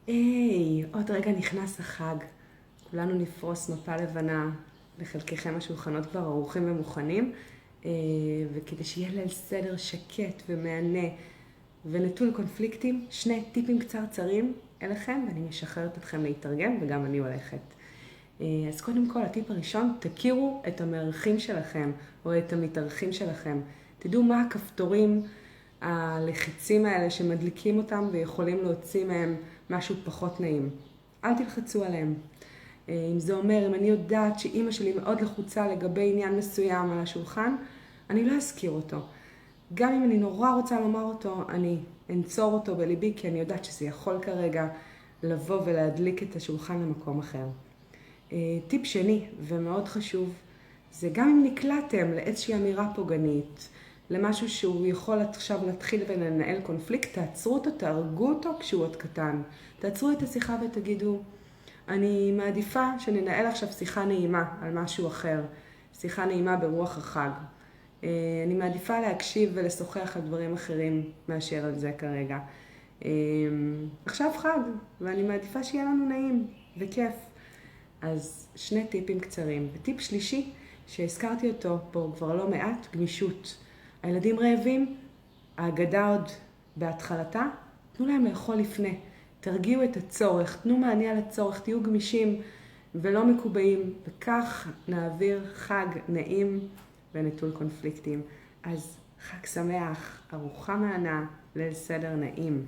היי, עוד רגע נכנס החג. כולנו נפרוס מפה לבנה, לחלקכם השולחנות כבר ערוכים ומוכנים, וכדי שיהיה ליל סדר שקט ומענה ונטול קונפליקטים, שני טיפים קצרצרים אליכם, ואני משחררת אתכם להתארגן וגם אני הולכת. אז קודם כל, הטיפ הראשון, תכירו את המארחים שלכם או את המתארחים שלכם. תדעו מה הכפתורים הלחיצים האלה שמדליקים אותם ויכולים להוציא מהם משהו פחות נעים. אל תלחצו עליהם. אם זה אומר, אם אני יודעת שאימא שלי מאוד לחוצה לגבי עניין מסוים על השולחן, אני לא אזכיר אותו. גם אם אני נורא רוצה לומר אותו, אני אנצור אותו בליבי, כי אני יודעת שזה יכול כרגע לבוא ולהדליק את השולחן למקום אחר. טיפ שני, ומאוד חשוב, זה גם אם נקלעתם לאיזושהי אמירה פוגענית, למשהו שהוא יכול עכשיו להתחיל ולנהל קונפליקט, תעצרו אותו, תהרגו אותו כשהוא עוד קטן. תעצרו את השיחה ותגידו, אני מעדיפה שננהל עכשיו שיחה נעימה על משהו אחר, שיחה נעימה ברוח החג. אני מעדיפה להקשיב ולשוחח על דברים אחרים מאשר על זה כרגע. עכשיו חג, ואני מעדיפה שיהיה לנו נעים וכיף. אז שני טיפים קצרים. וטיפ שלישי, שהזכרתי אותו פה כבר לא מעט, גמישות. הילדים רעבים, ההגדה עוד בהתחלתה, תנו להם לאכול לפני. תרגיעו את הצורך, תנו מענה על הצורך, תהיו גמישים ולא מקובעים, וכך נעביר חג נעים ונטול קונפליקטים. אז חג שמח, ארוחה מענה, ליל סדר נעים.